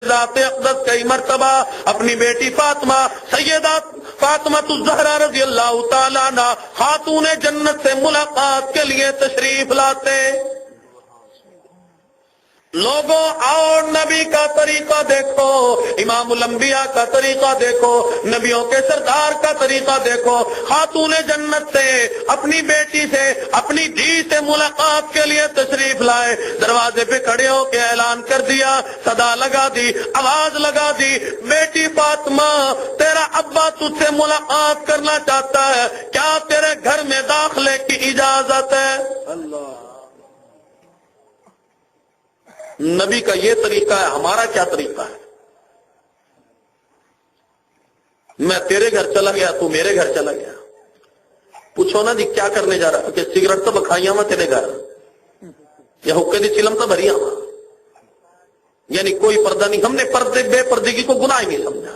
ذات اقدس کئی مرتبہ اپنی بیٹی فاطمہ سیدہ فاطمہ الزہرا رضی اللہ تعالیٰ عنہ خاتون جنت سے ملاقات کے لیے تشریف لاتے. لوگوں اور نبی کا طریقہ دیکھو، امام الانبیاء کا طریقہ دیکھو، نبیوں کے سردار کا طریقہ دیکھو. خاتون جنت سے اپنی بیٹی سے اپنی دھی سے ملاقات کے لیے تشریف لائے. دروازے پہ کھڑے ہو کے اعلان کر دیا، صدا لگا دی، آواز لگا دی، بیٹی فاطمہ تیرا ابا تجھ سے ملاقات کرنا چاہتا ہے، کیا تیرے گھر میں داخلے کی اجازت ہے؟ اللہ. نبی کا یہ طریقہ ہے، ہمارا کیا طریقہ ہے؟ میں تیرے گھر چلا گیا، تو میرے گھر چلا گیا. پوچھو نا جی کیا کرنے جا رہا کہ سگریٹ تو بکھائیاں میں تیرے گھر یا حکے دی چلم تو بھری ہوا، یعنی کوئی پردہ نہیں. ہم نے پردے بے پردگی کو گناہ ہی نہیں سمجھا.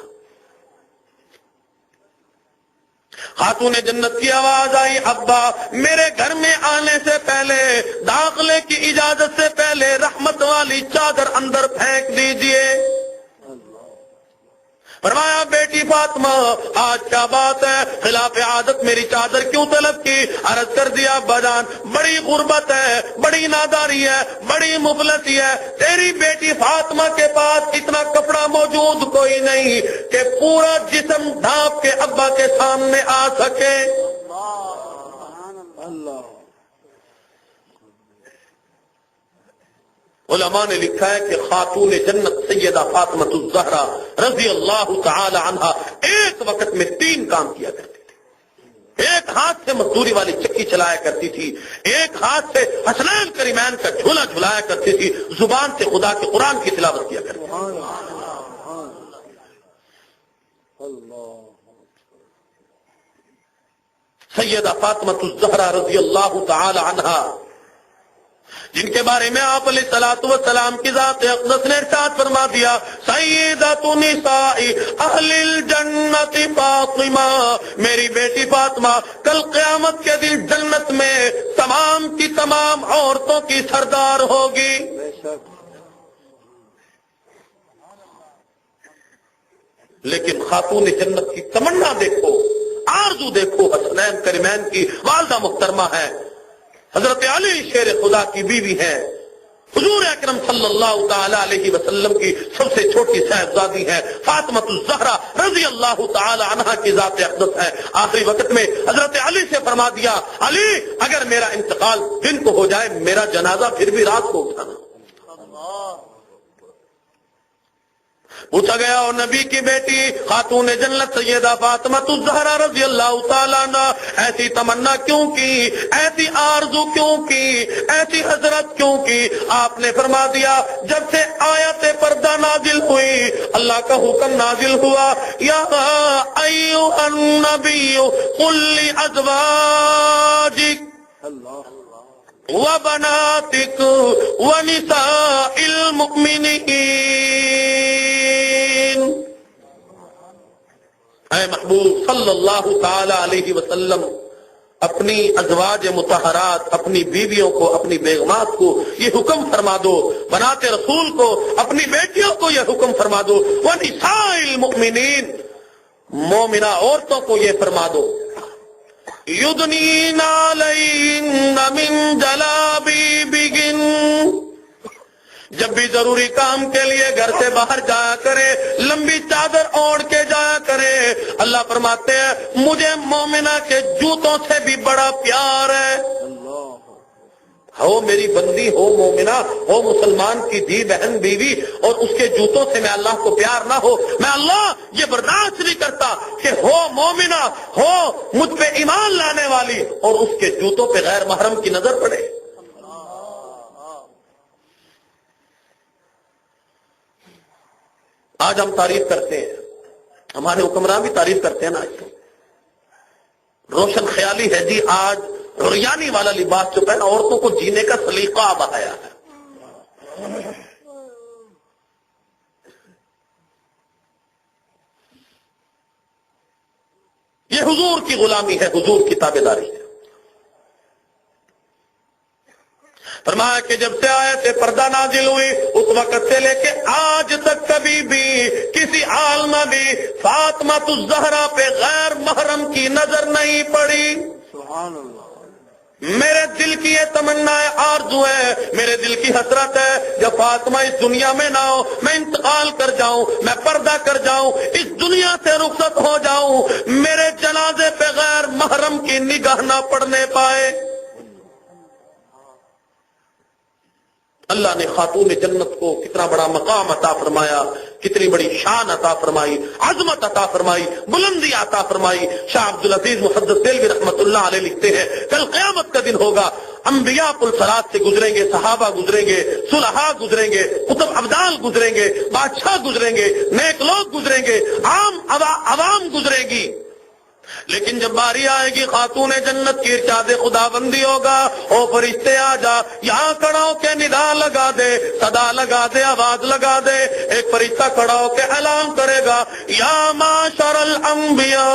خاتون جنت کی آواز آئی، ابا میرے گھر میں آنے سے پہلے، داخلے کی اجازت سے پہلے رحمت والی چادر اندر پھینک دیجئے. فرمایا بیٹی فاطمہ آج کیا بات ہے، خلاف عادت میری چادر کیوں طلب کی؟ عرض کر دیا ابا جان بڑی غربت ہے، بڑی ناداری ہے، بڑی مفلسی ہے. تیری بیٹی فاطمہ کے پاس اتنا کپڑا موجود کوئی نہیں کہ پورا جسم ڈھانپ کے ابا کے سامنے آ سکے. اللہ. علماء نے لکھا ہے کہ خاتون جنت سیدہ فاطمہ الزہرا رضی اللہ تعالی عنہا ایک وقت میں 3 کام کیا کرتی تھی. ایک ہاتھ سے مزدوری والی چکی چلایا کرتی تھی، ایک ہاتھ سے حسنین کریمین کا جھولا جھلایا کرتی تھی، زبان سے خدا کے قرآن کی تلاوت کیا کرتی تھی. سیدہ فاطمہ الزہرا رضی اللہ تعالی عنہا جن کے بارے میں آپ علیہ الصلوۃ والسلام کی ذات اقدس نے ارشاد فرما دیا، سیدۃ نساء اہل الجنت فاطمہ، میری بیٹی فاطمہ کل قیامت کے دن جنت میں تمام کی تمام عورتوں کی سردار ہوگی. لیکن خاتون جنت کی تمنا دیکھو، آرزو دیکھو، حسنین کریمین کی والدہ محترمہ ہے، حضرت علی شیر خدا کی بیوی ہے، حضور اکرم صلی اللہ تعالی علیہ وسلم کی سب سے چھوٹی صاحبزادی ہے، فاطمہ الزہرا رضی اللہ تعالی عنہا کی ذات اقدس ہے. آخری وقت میں حضرت علی سے فرما دیا، علی اگر میرا انتقال دن کو ہو جائے، میرا جنازہ پھر بھی رات کو اٹھانا. پوچھا گیا اور نبی کی بیٹی خاتون جنت سیدہ فاطمہ الزہرا رضی اللہ تعالیٰ عنہ ایسی تمنا کیوں کی، ایسی آرزو کیوں کی، ایسی حضرت کیوں کی؟ آپ نے فرما دیا جب سے آیت پردہ نازل ہوئی، اللہ کا حکم نازل ہوا، یا ایھا النبی قل لازواجک وبناتک ونساء المؤمنین، اے محبوب صلی اللہ تعالی علیہ وسلم اپنی ازواج مطہرات، اپنی بیویوں کو، اپنی بیگمات کو یہ حکم فرما دو، بنات رسول کو، اپنی بیٹیوں کو یہ حکم فرما دو، ونساء المؤمنین، مومنہ عورتوں کو یہ فرما دو، یدنین علیہن من جلابیبہن، جب بھی ضروری کام کے لیے گھر سے باہر جایا کرے لمبی چادر اوڑھ کے جایا کرے. اللہ فرماتے ہیں مجھے مومنہ کے جوتوں سے بھی بڑا پیار ہے. ہو میری بندی، ہو مومنہ، ہو مسلمان کی دھی بہن بیوی، اور اس کے جوتوں سے میں اللہ کو پیار نہ ہو، میں اللہ یہ برداشت نہیں کرتا کہ ہو مومنہ، ہو مجھ پہ ایمان لانے والی، اور اس کے جوتوں پہ غیر محرم کی نظر پڑے. آج ہم تعریف کرتے ہیں، ہمارے حکمران بھی تعریف کرتے ہیں نا. آج روشن خیالی ہے جی، آج ریانی والا لباس جو پہنا، عورتوں کو جینے کا سلیقہ بتایا ہے. یہ حضور کی غلامی ہے، حضور کی تابعداری ہے. فرمایا फरमाया कि जब से आयत पर्दा नाजिल हुई उस वक्त से लेके आज तक कभी भी किसी हाल में भी फातिमा ज़हरा पे गैर महरम की नजर नहीं पड़ी। सुभान अल्लाह। मेरे दिल की ये तमन्ना है, आरज़ू है, मेरे दिल की हसरत है, जब फातिमा इस दुनिया में ना हो, मैं इंतकाल कर जाऊं, मैं पर्दा कर जाऊं, इस दुनिया से रुखसत हो जाऊं, मेरे जनाजे पे गैर महरम की निगाह ना पड़ने पाए। अल्लाह ने खातून जन्नत को कितना बड़ा मकाम अता फरमाया, कितनी बड़ी शान अता फरमाई, अजमत अता फरमाई, बुलंदी अता फरमाई। शाह अब्दुल अजीज मुहद्दिस देलवी रहमतुल्लाह अलैह लिखते हैं, कल क़यामत का दिन होगा, अंबिया पुल सरात से गुजरेंगे, सहाबा गुजरेंगे, सुलहा गुजरेंगे, कुतुब अब्दाल गुजरेंगे, बादशाह गुजरेंगे, नेक लोग गुजरेंगे, आवाम गुजरेगी। लेकिन जब बारी आएगी खातून जन्नत की इरशाद खुदाबंदी होगा, ओ फरिश्ते आ जा, यहाँ खड़ा होके निदा लगा दे, सदा लगा दे, आवाज लगा दे। एक फरिश्ता खड़ा होके ऐलान करेगा, या माशरल अंबिया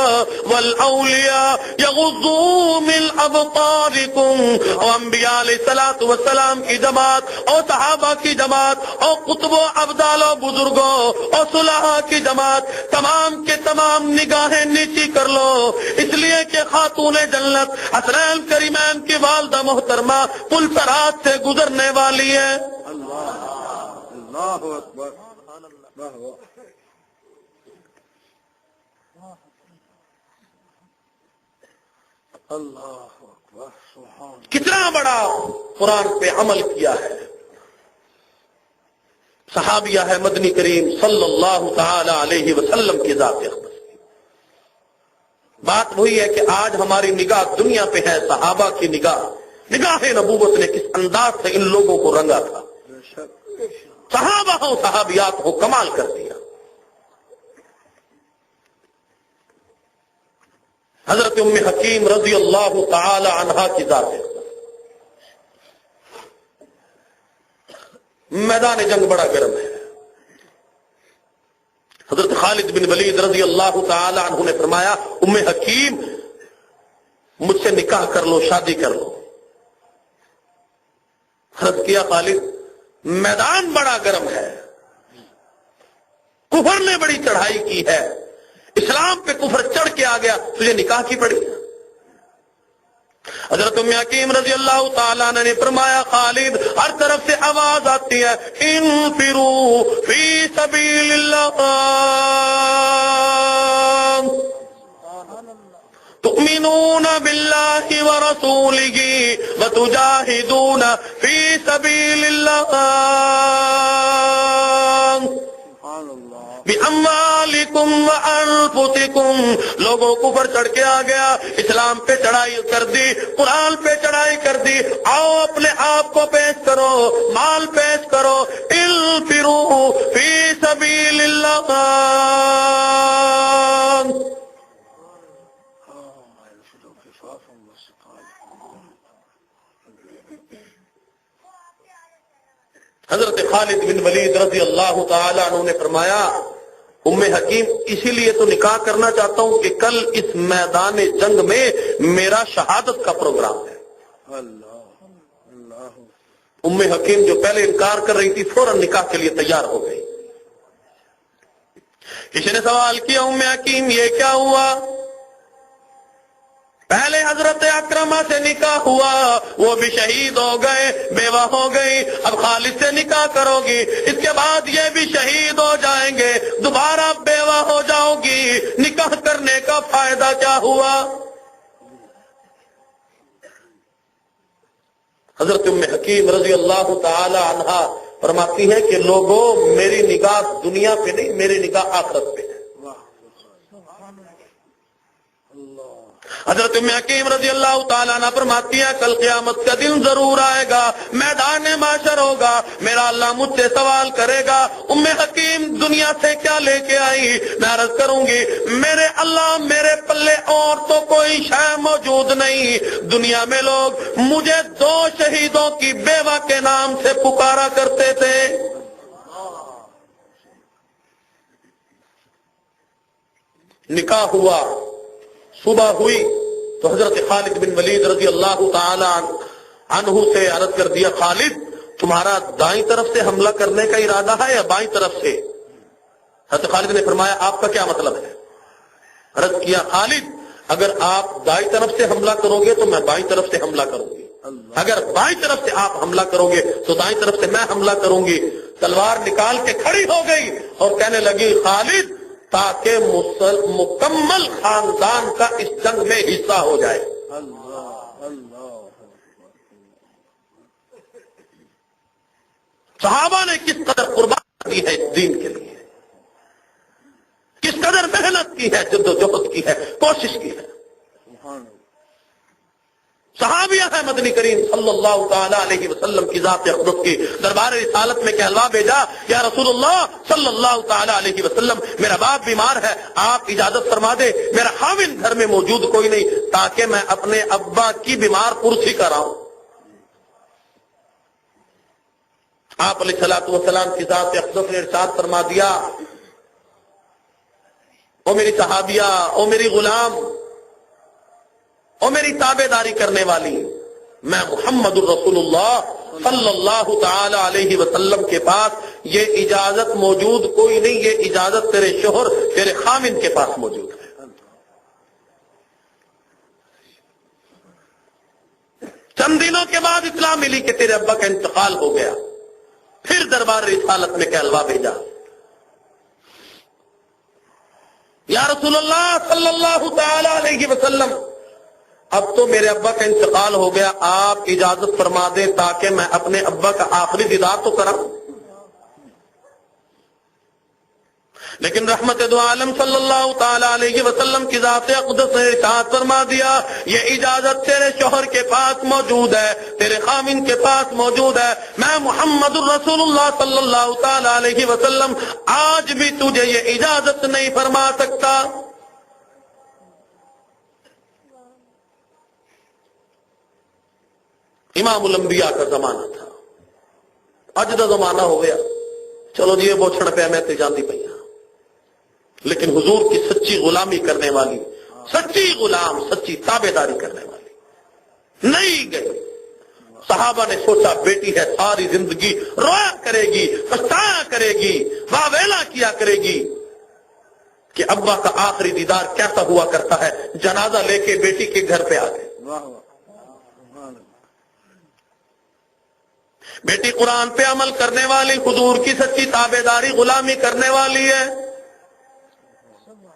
वल औलिया यगुज़्ज़ू मिन अबसारिकुम। ओ अंबिया अलैहिस्सलातु वस्सलाम की जमात, और सहाबा की जमात, और कुतुबो अब्दालो बुजुर्गो, और सुलहा की जमात, तमाम के तमाम निगाहें नीची कर लो, इसलिए कि खातून जन्नत हसनैन करीमैन की वालदा मोहतरमा पुल सरात से गुजरने वाली है। अल्लाहु अकबर। अल्लाहु अकबर। कितना बड़ा कुरान पे अमल किया है। सहाबिया है मदनी करीम सल्लल्लाहु तआला अलैहि वसल्लम की ज़ात। बात वही है कि आज हमारी निगाह दुनिया पे है, सहाबा की निगाह नबूवत ने किस अंदाज से इन लोगों को रंगा था। सहाबा हो सहाबियात हो, कमाल कर दिया। हजरत उम्मे हकीम रजी अल्लाह तआला अन्हा की जात है। मैदान जंग बड़ा गर्म है। हजरत खालिद बिन वलीद रजी अल्लाह तआला अन्हु ने फरमाया, उम्मे हकीम मुझसे निकाह कर लो, शादी कर लो। हजरत किया खालिद, मैदान बड़ा गर्म है, कुफर ने बड़ी चढ़ाई की है, इस्लाम पे कुफर चढ़ के आ गया, तुझे निकाह की पड़ी। हजरत उम्मे हकीम रजी अल्लाह तआला ने फरमाया, खालिद हर तरफ से आवाज आती है, इनफिरू फी सबीलिल्लाह तुमिनून बिल्लाहि व रसूलिही व तुजाहिदून फी सबीलिल्लाह बिअम्वालिकुम व अनफुसिकुम। लोगों कुफर चढ़ के आ गया, इस्लाम पे चढ़ाई कर दी, कुरान पे चढ़ाई कर दी, आओ अपने आप को पेश करो, माल पेश करो। इनफिरू फी सबीलिल्लाह। हजरत खालिद बिन वलीद रजी अल्लाह तआला अन्हु ने फरमाया, उम्मे हकीम इसीलिए तो निकाह करना चाहता हूं कि कल इस मैदान जंग में मेरा शहादत का प्रोग्राम है। अल्लाह। उम्मे हकीम जो पहले इनकार कर रही थी, फौरन निकाह के लिए तैयार हो गई। किसी ने सवाल किया, उम्मे हकीम ये क्या हुआ? पहले हजरत अकरमा से निकाह हुआ, वो भी शहीद हो गए, बेवा हो गई, अब खालिद से निकाह करोगी, इसके बाद ये भी शहीद हो जाएंगे, दोबारा बेवा हो जाओगी, निकाह करने का फायदा क्या हुआ? हजरत उम्मे हकीम रजी अल्लाह तआला अन्हा फरमाती है कि लोगों, मेरी निगाह दुनिया पे नहीं, मेरी निगाह आखिरत पे है। हजरत उम्मे हकीम रजी अल्लाह तआला अन्हा फरमाती है, कल क़यामत का दिन जरूर आएगा, मैदान माशर होगा, मेरा अल्लाह मुझसे सवाल करेगा, उम्मे हकीम दुनिया से क्या लेके आई? मैं अर्ज करूंगी, मेरे अल्लाह मेरे पल्ले और तो कोई शय मौजूद नहीं। दुनिया में लोग मुझे 2 शहीदों की बेवा के नाम से पुकारा करते थे। निकाह हुआ, सुबह हुई तो हजरत खालिद बिन वलीद रजी अल्लाह तआला अन्हु से अर्ज कर दिया, खालिद तुम्हारा दाईं तरफ से हमला करने का इरादा है या बाईं तरफ से? हज़रत खालिद ने फरमाया, आपका क्या मतलब है? अर्ज किया, खालिद अगर आप दाईं तरफ से हमला करोगे तो मैं बाईं तरफ से हमला करूंगी, अगर बाईं तरफ से आप हमला करोगे तो दाईं तरफ से मैं हमला करूंगी। तलवार निकाल के खड़ी हो गई और कहने लगी, खालिद ताकि मुकम्मल खानदान का इस जंग में हिस्सा हो जाए। सहाबा ने किस कदर कुर्बानी दी है इस दीन के लिए, किस कदर मेहनत की है, जद्दोजहद की है, कोशिश की है। सहाबिया है मदनी करीम सल्लल्लाहु ताला अलैहि वसल्लम की जात अक़दस की दरबार रिसालत में कहलवा भेजा, या रसूलुल्लाह सल्लल्लाहु ताला अलैहि वसल्लम मेरा बाप बीमार है, आप इजाजत फरमा दे, मेरा खाविन घर में मौजूद कोई नहीं, ताकि मैं अपने अब्बा की बीमार कुर्सी कराऊं। आप अलैहिस्सलातु वस्सलाम की जात अक़दस ने इरशाद फरमा दिया, ओ मेरी सहाबिया, ओ मेरी गुलाम, ओ मेरी ताबेदारी करने वाली, मैं मुहम्मदुर रसूलुल्लाह सल्लल्लाहु ताला अलैहि वसल्लम के पास ये इजाजत मौजूद कोई नहीं, ये इजाजत तेरे शोहर तेरे खामिन के पास मौजूद है। चंद दिनों के बाद इत्तला मिली कि तेरे अब्बा का इंतकाल हो गया। फिर दरबार रिसालत में कहलवा भेजा, या रसूलुल्लाह सल्लल्लाहु ताला अलैहि वसल्लम अब तो मेरे अब्बा का इंतकाल हो गया, आप इजाजत फरमा दें ताकि मैं अपने अब्बा का आखिरी दीदार तो कराऊं। लेकिन रहमत दो आलम सल्लल्लाहु ताला अलैहि वसल्लम की जात अक़दस ने इरशाद फरमा दिया, ये इजाजत तेरे शौहर के पास मौजूद है, तेरे खामिन के पास मौजूद है, मैं मुहम्मदुर रसूलुल्लाह सल्लल्लाहु ताला अलैहि वसल्लम आज भी तुझे ये इजाजत नहीं फरमा सकता। इमामुल अंबिया का जमाना था, अज का जमाना हो गया, चलो जी बोछड़ पे मैं ते जाती पई, लेकिन हुजूर की सच्ची गुलामी करने वाली, सच्ची गुलाम, सच्ची ताबेदारी करने वाली नहीं गई। सहाबा ने सोचा बेटी है, सारी जिंदगी रोया करेगी, पछताया करेगी, वावेला किया करेगी कि अब्बा का आखिरी दीदार कैसा हुआ करता है। जनाजा लेके बेटी के घर पे आ गए। बेटी कुरान पे अमल करने वाली, हुजूर की सच्ची ताबेदारी गुलामी करने वाली है।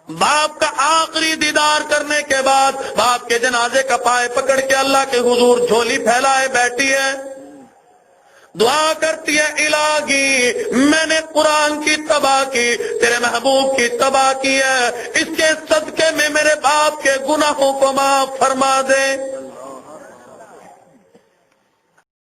बाप का आखिरी दीदार करने के बाद बाप के जनाजे का पाए पकड़ के अल्लाह के हुजूर झोली फैलाए बैठी है, दुआ करती है, इलाही मैंने कुरान की तबाह की, तेरे महबूब की तबाह की है, इसके सदके में मेरे बाप के गुनाहों को माफ फरमा दे।